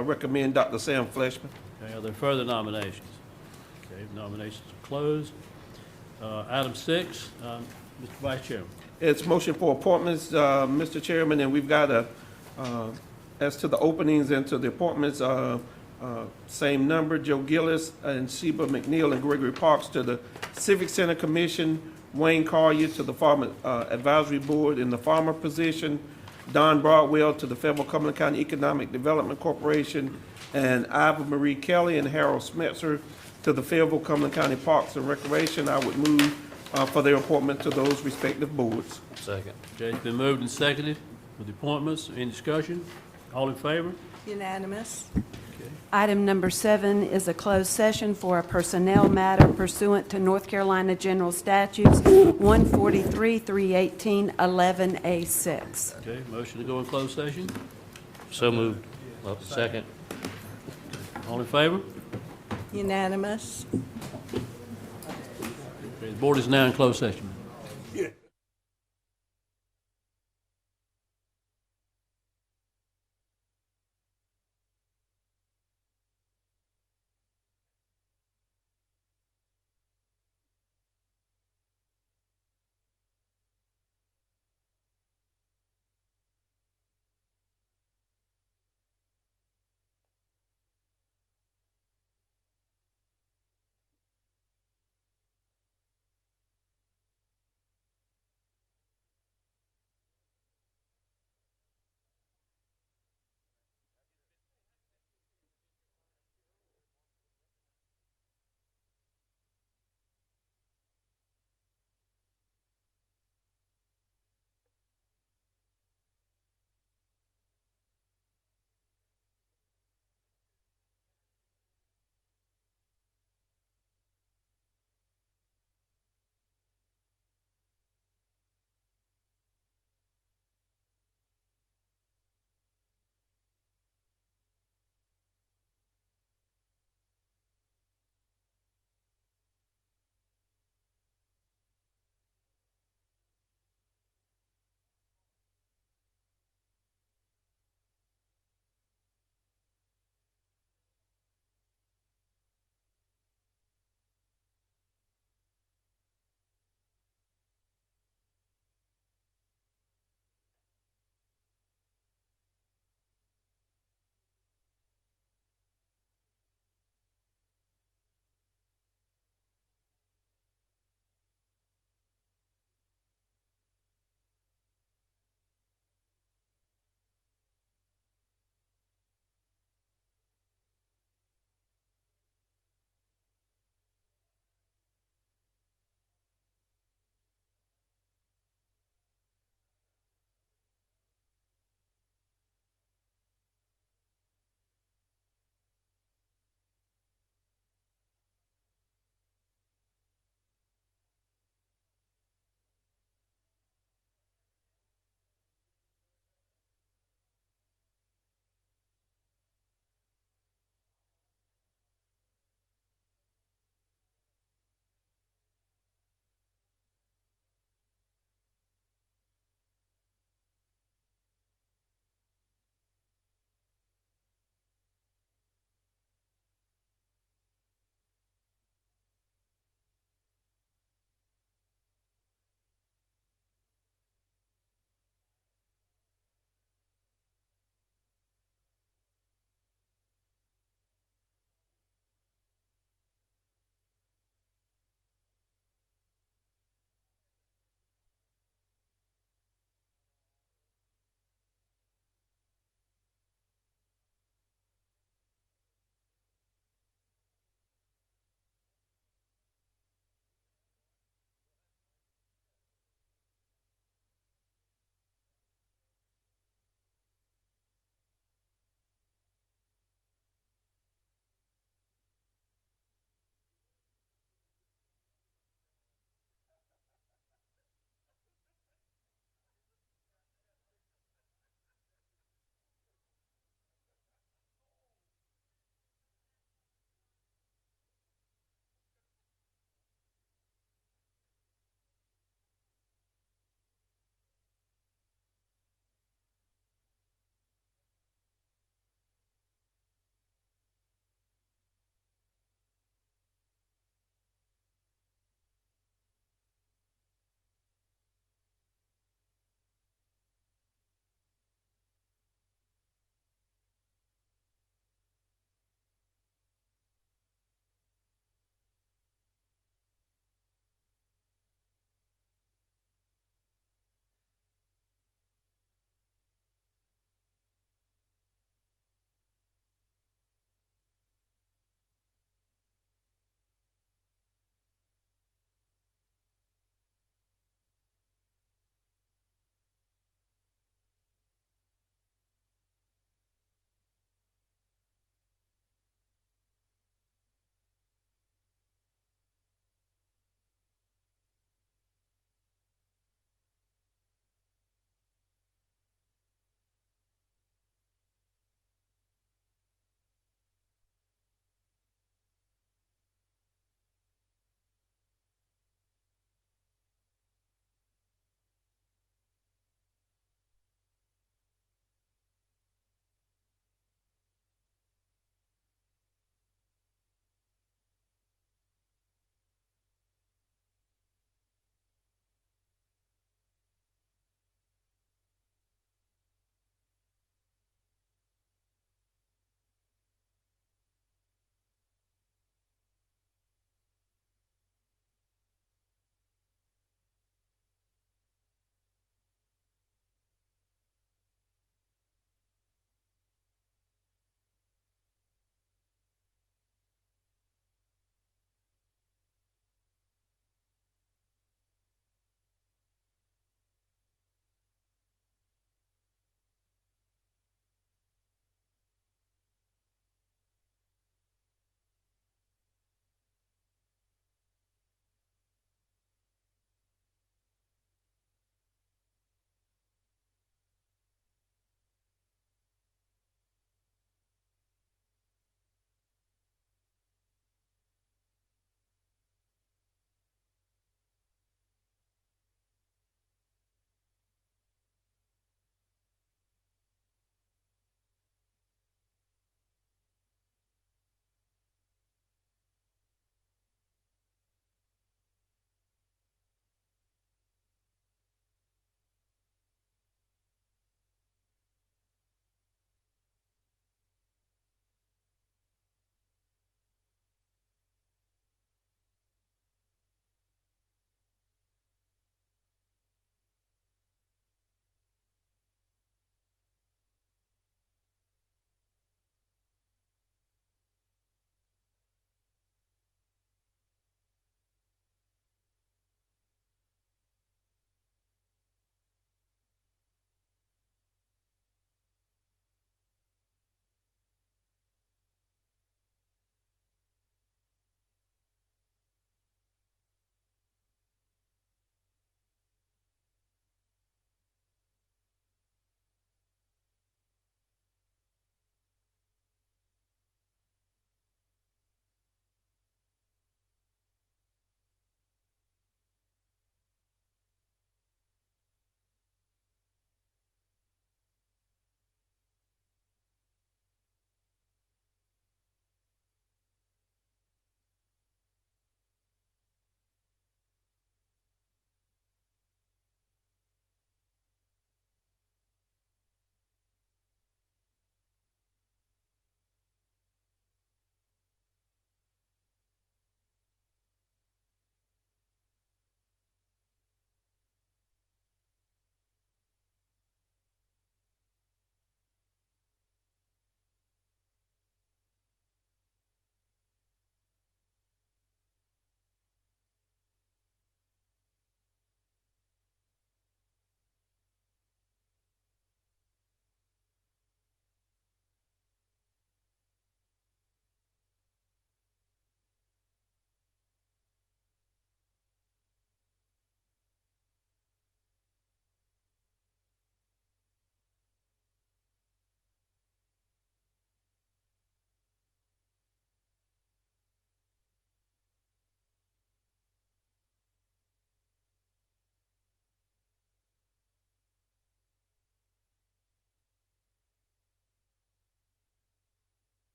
recommend Dr. Sam Fleshman. Okay, are there further nominations? Okay, nominations are closed. Item 6, Mr. Vice Chairman. It's motion for appointments, Mr. Chairman, and we've got as to the openings and to the appointments, same number, Joe Gillis and Sheba McNeil and Gregory Parks to the Civic Center Commission, Wayne Collier to the Farmer Advisory Board in the farmer position, Don Broadwell to the Fayetteville Cumberland County Economic Development Corporation, and Ivor Marie Kelly and Harold Smetzer to the Fayetteville Cumberland County Parks and Recreation. I would move for their appointment to those respective boards. Second. Okay, it's been moved and seconded for the appointments. Any discussion? All in favor? Unanimous. Item number 7 is a closed session for a personnel matter pursuant to North Carolina General Statutes 143, 318, 11A6. Okay, motion to go in closed session. So moved. Second. All in favor? Unanimous. Okay, the board is now in closed session.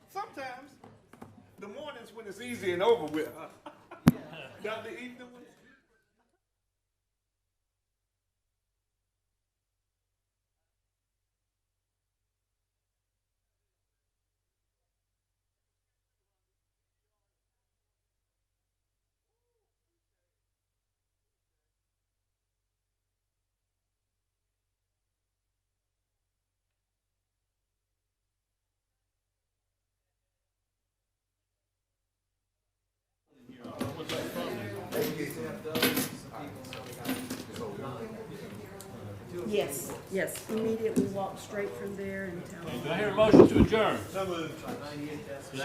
Sometimes, the mornings when it's easy and over with, huh? Not the evening when Yes, yes, immediately walk straight from there and tell them. Do I hear a motion to adjourn?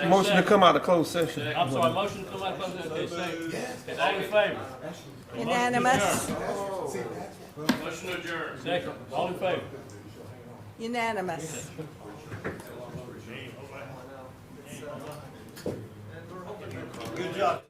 motion to come out of closed session. I'm sorry, motion to come out of closed session. Okay, second. All in favor? Unanimous. Motion to adjourn. Second. All in favor? Unanimous. Good job.